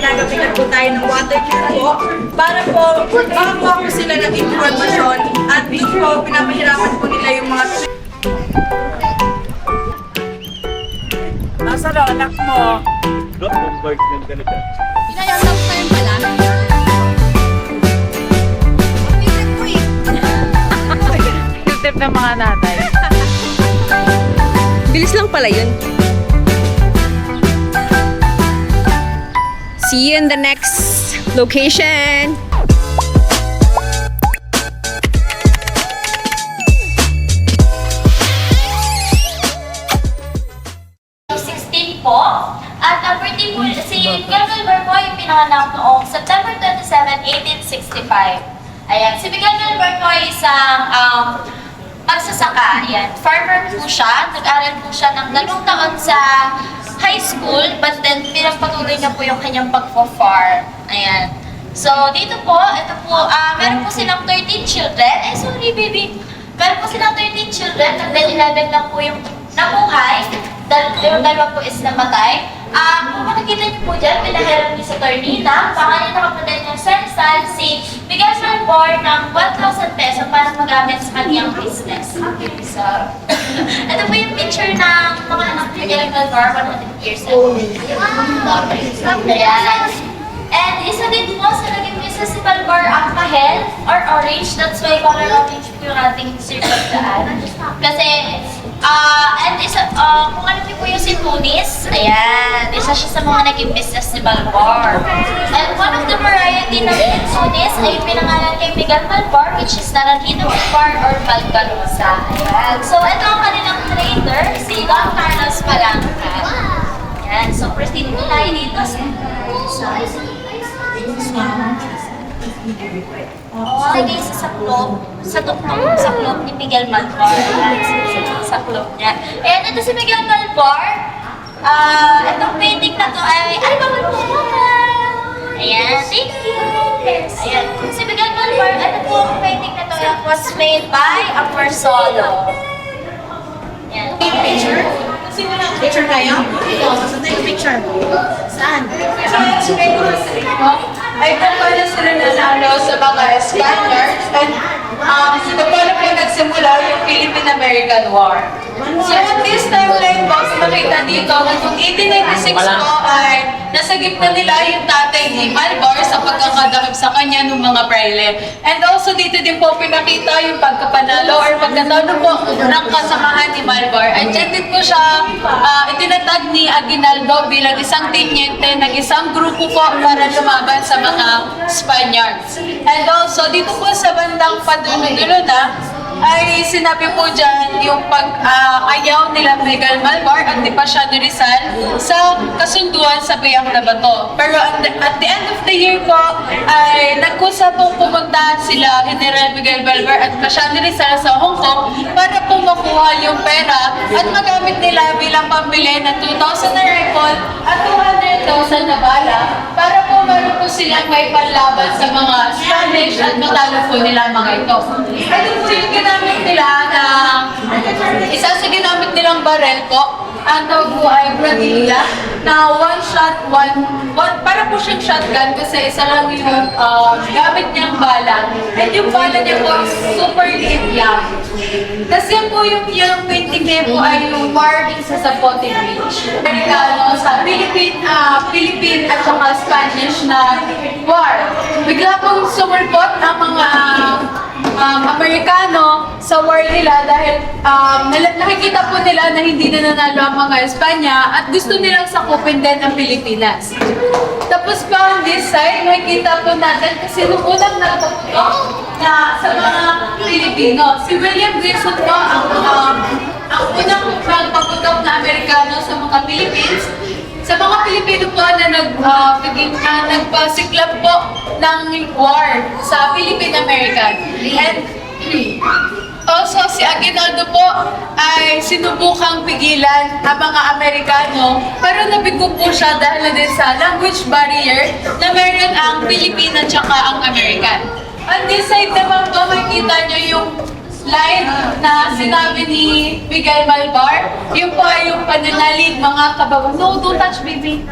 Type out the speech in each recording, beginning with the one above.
Nagamitan po tayo ng water cube po para po makakuha po sila ng informasyon at doon po pinapahirapan po nila yung mga Nasa daw anak mo? Pinayasap ko yung pala. Yung tip ng mga nanay. Bilis lang pala yun. See you in the next location. Po. At ang birthday po, si Miguel Malvar po ay pinanganak noong September 27, 1865. Ayan, si Miguel Malvar po ay isang magsasaka. Ayan, farmer po siya. Nag-aral po siya ng 2 taon sa high school, but then pinagpatuloy niya po yung kanyang pagpo-farm. Ayan. So, dito po, ito po, meron po silang 13 children. Ay, sorry, baby. Meron po silang 13 children, and then 11 lang po yung nabuhay. Yung 2 po is namatay. Kung makikita niyo po dyan, pinahiram niyo sa Tornina, pangalan ng kapatid niyang Sersan, si Miguel Malvar ng 1,000 peso para magamit sa kanyang business. Okay, so, ito po yung picture ng mga anak ni Miguel Malvar, 100 years old. Ayan. And isa din po sa naging business si Malvar ang kahel or orange. That's why color orange po yung ating circle daan. Kasi, and isa, kung ano po yung si Tunis, ayan, isa siya sa mga naging business ni Malvar. And one of the variety ng Tunis ay pinangalan kay Miguel Malvar, which is Naranjito Malvar or Malgarosa. Ayan. So, ito ang kanilang trader, si Don Carlos Palanca. Ayan. So, proceed po tayo dito. Lagay sa saklop, sa tuktong saklop ni Miguel Malvar. Sa saklop niya. Ayan, ito si Miguel Malvar. Itong painting na to ay bawal po mama. Ayan, thank you. Ayan, si Miguel Malvar, ito po ang painting na to was made by a Persolo. Ayan. picture. Picture tayo? Saan tayo picture? Saan? Ay paano sila nanalo sa mga Spaniards and ito paano po nagsimula yung Philippine-American War. So at this timeline po, makita dito, noong 1896 po ay nasa gitna nila yung tatay ni Malvar sa pagkakadakip sa kanya ng mga praile. And also dito din po pinakita yung pagkapanalo or pagkatalo po ng kasamahan ni Malvar. At dyan din po siya itinatag ni Aguinaldo bilang isang tinyente ng isang grupo po para lumaban sa mga Spaniards. And also dito po sa bandang padulo-dulo na ay sinabi po dyan yung pag-ayaw nila Miguel Malvar at ni Pasiano Rizal sa kasunduan sa Biak na Bato. Pero at the end of the year po, ay nagkusa pong pumunta sila General Miguel Malvar at Pasiano Rizal sa Hong Kong para po makuha yung pera at magamit nila bilang pambili ng 2,000 na rifle at 200,000 na bala para po meron po silang may panlaban sa mga Spanish at matalo po nila mga ito. Ito po yung ginamit nila na isa sa ginamit nilang barel po. Ang tawag po ay Bradilla na para po siyang shotgun kasi isa lang yung gamit niyang bala. And yung bala niya po is super liit lang. Tapos yan po yung painting niya po ay yung war sa Zapote Beach. Regalo sa Philippine at saka Spanish na war. Bigla pong sumulpot ang mga Amerikano sa war nila dahil nakikita po nila na hindi na nanalo ang mga Espanya at gusto nilang sakupin din ang Pilipinas. Tapos pa on this side, makikita po natin kasi nung unang nagpaputok na sa mga Pilipino, si William Gibson po ang unang nagpaputok na Amerikano sa mga Philippines. Sa mga Pilipino po na nagpasiklab po ng war sa Philippine-American. And also, si Aguinaldo po ay sinubukang pigilan ang mga Amerikano pero nabigo po siya dahil din sa language barrier na meron ang Pilipino at saka ang American. On this side naman po, makikita nyo yung line na sinabi ni Miguel Malvar. Yung po ay yung pananalig mga kababayan. No, don't touch baby.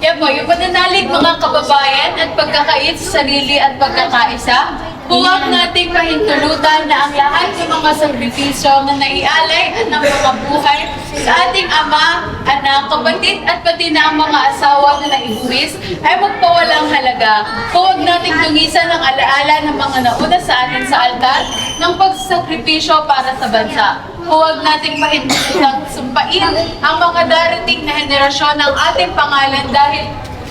Yan po, yung pananalig mga kababayan at pagkakait sa sarili at pagkakaisa. Huwag nating pahintulutan na ang lahat ng mga sakripisyo na naialay at ng mga buhay sa ating ama, anak, kapatid at pati na ang mga asawa na naibuwis ay magpawalang halaga. Huwag nating tungisan ang alaala ng mga nauna sa atin sa altar ng pagsasakripisyo para sa bansa. Huwag nating pahintulutang sumpain ang mga darating na henerasyon ng ating pangalan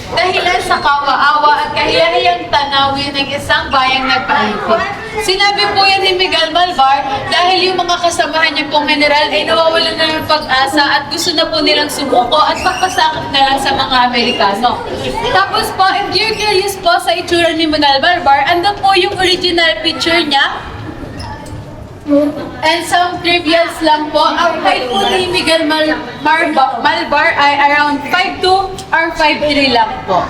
dahilan sa kawa-awa at kahiyahiyang tanawin ng isang bayang nagpaipit. Sinabi po yan ni Miguel Malvar dahil yung mga kasamahan niya pong general ay nawawalan na ng pag-asa at gusto na po nilang sumuko at magpasakit na lang sa mga Amerikano. Tapos po, if you're curious po sa itsura ni Miguel Malvar, andun po yung original picture niya. And some trivials lang po, ang height po ni Miguel Malvar ay around 5'2" or 5'3" lang po.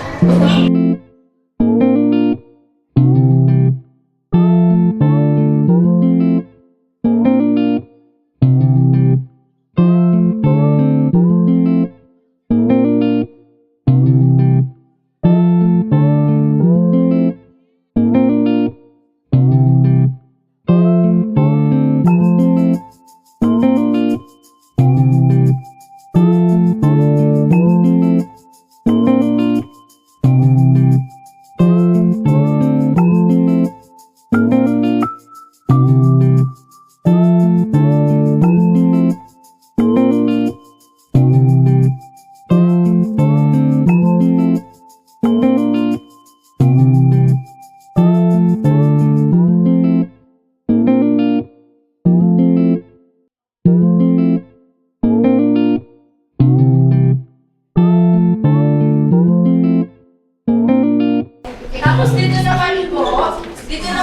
Tapos dito na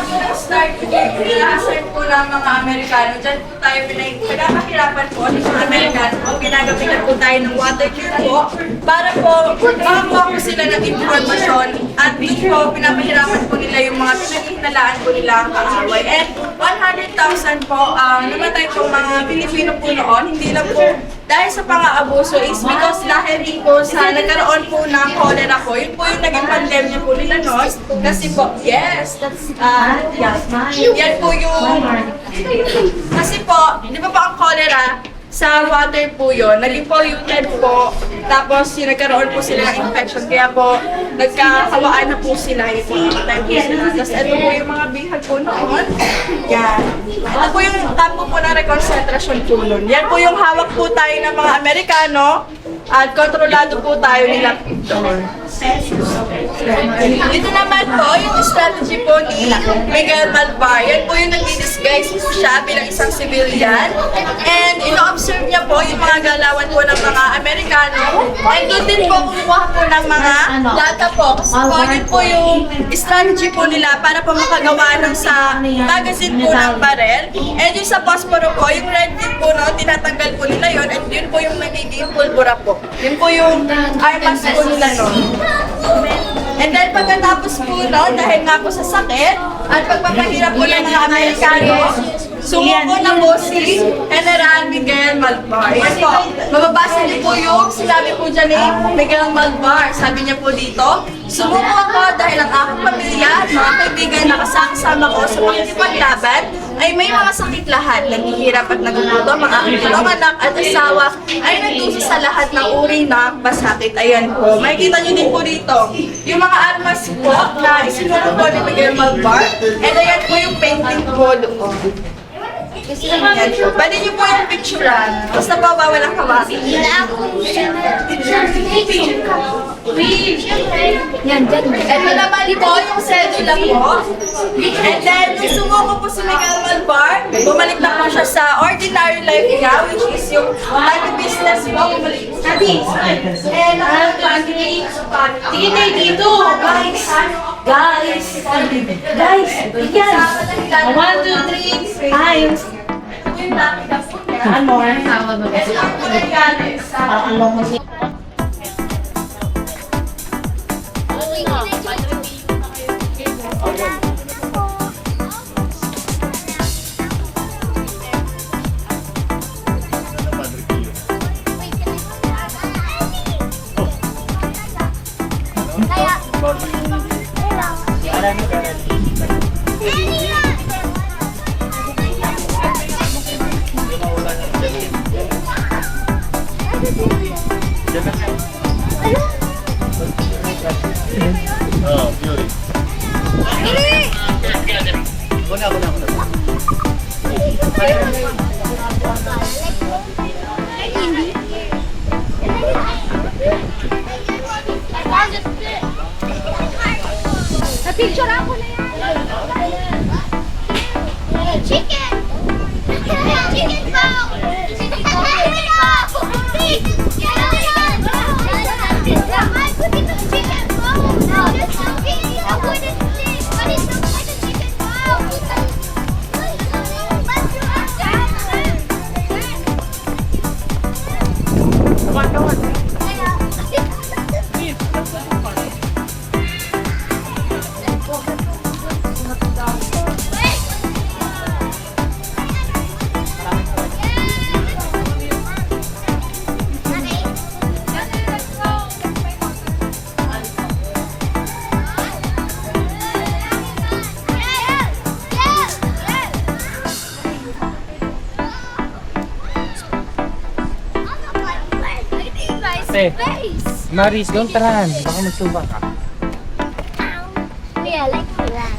po nag-start yung pinasart po ng mga Amerikano. Diyan po tayo pinagkakahirapan po ng mga Amerikano po. Ginagamitan po tayo ng water cure po para po makakuha po sila ng informasyon at doon po pinapahirapan po nila yung mga pinaghihinalaan po nila ang kaaway. And 100,000 po namatay po mga Pilipino po noon. Hindi lang po dahil sa pang-aabuso is because dahil din po sa nagkaroon po ng cholera po, yun po yung naging pandemya po nila noon. Kasi po, yes, that's, yan po yung, kasi po, di ba po ang cholera, sa water po yun, naging polluted po, tapos yung nagkaroon po sila ng infection, kaya po, nagkakawaan na po sila, yung mga po sila. Tapos ito po yung mga bihag po noon. Yan. Ito po yung tampo po ng reconcentrasyon po nun. Yan po yung hawak po tayo ng mga Amerikano, at kontrolado po tayo nila doon. Dito naman po, yung strategy po ni Miguel Malvar. Yan po yung nag-disguise po siya bilang isang civilian. And ino-observe niya po yung mga galawan po ng mga Amerikano. And doon din po kumuha po ng mga data po. Kasi po, yun po yung strategy po nila para po makagawa ng sa magazine po ng barel. And yung sa posporo po, yung red tip po, no, tinatanggal po nila yun. And yun po yung nagiging pulbura po. Yun po yung armas po nila noon. And then pagkatapos po noon, dahil nga po sa sakit at pagpapahirap po ng mga Amerikano, sumuko na po si General Miguel Malvar. Yan po, mababasa niyo po yung sinabi po dyan ni Miguel Malvar. Sabi niya po dito, sumuko ako dahil ang aking pamilya at mga kaibigan na kasama ko sa pagkipaglaban ay may mga sakit lahat. Naghihirap at nagugutom ang aking dalawang anak at asawa ay nagdusa sa lahat ng uri ng pasakit. Ayan po. Makikita niyo din po dito yung mga armas po na isinuro po ni Miguel Malvar. And ayan po yung painting po doon. Ayan po. Pwede niyo po yung picturean. Basta po bawal ang hawakin. Ito naman po yung cedula po. And then, nung sumuko po si Miguel Malvar, bumalik na po siya sa ordinary life niya, which is yung business po. Bumalik po siya. And tingin tayo dito, guys. Guys, yan. 1, 2, 3, times. Ano? Picture ako na yan. Chicken! Chicken bowl! Chicken bowl! Chicken bowl! No, that's not me. I wouldn't think. But it's not like a chicken bowl. Let's do Ate, Maris, don't run. Baka magsuba ka. Yeah, like that.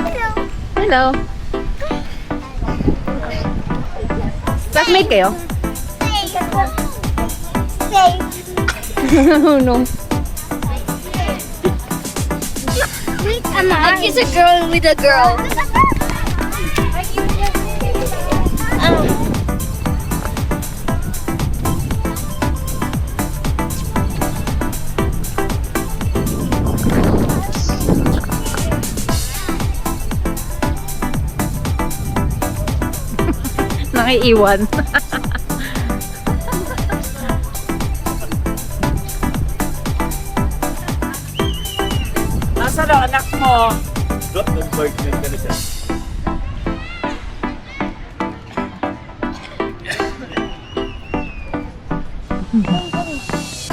Hello. Classmate kayo? Safe. Oh no. Like it's a girl with a girl. Nakiiwan. Nasaan ang anak mo?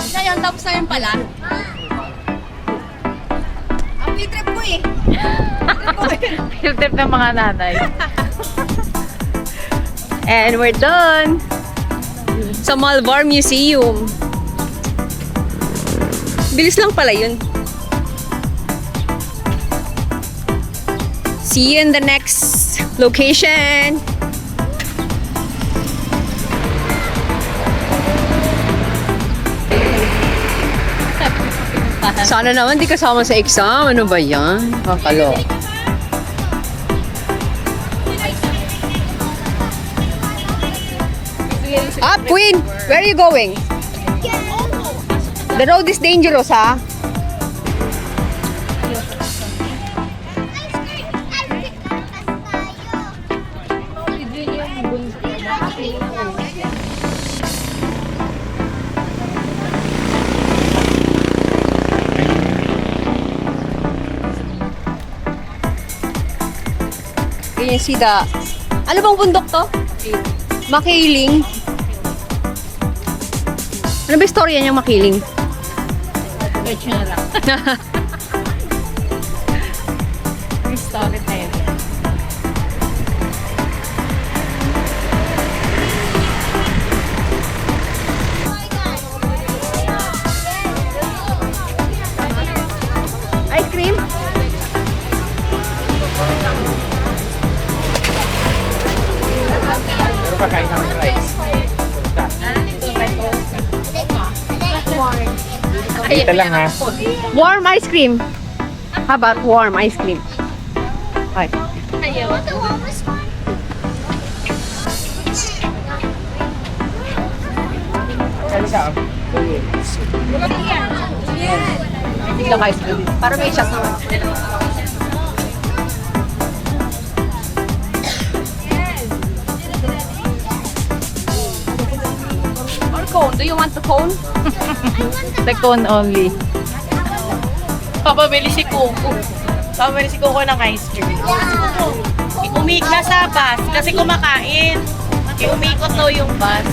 Siya yun, tapos na yun pala. Ang trip ko eh. Yung tip ng mga nanay. And we're done. Sa Malvar Museum. Bilis lang pala yun. See you in the next location. Sana naman di kasama sa exam. Ano ba yan? Kakalo. Up, Queen! Where are you going? The road is dangerous, ha? Can you see the... Ano bang bundok to? Makiling. Ano ba istorya niyang Makiling? Search na lang. Yung story tayo. Ice cream? Pero pa kain kami rice. Dito lang ha. Warm ice cream. How about warm ice cream? Okay. The warmest one. Kaya siya. Ito ice cream. Para may shot naman. Or cone. Do you want the cone? The cone only. Papabili si Coco. Papabili si Coco ng ice cream. Umikot na sa bus kasi kumakain. Umikot daw yung bus.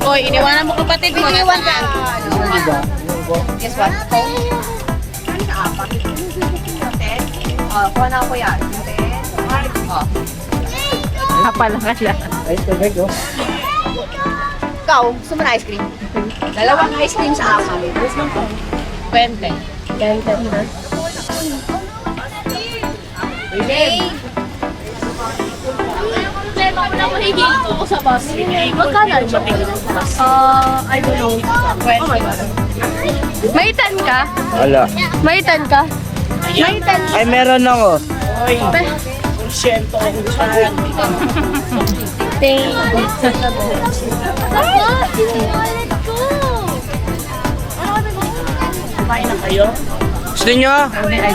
Oy, iniwanan mo kapatid mo. Iniwan ka. Guess what? Apat. Kuha na ako yan. Kapala ka lang. Ay, tubig oh. Ikaw, gusto mo na ice cream? Dalawang ice cream sa apat. 20. Problema ko na mahihil ko ako sa bus. Magkano siya? I don't know. Oh my God. Maitan ka? Wala. Maitan ka? Maitan. Ay, meron ako. Gusto nyo? Okay na.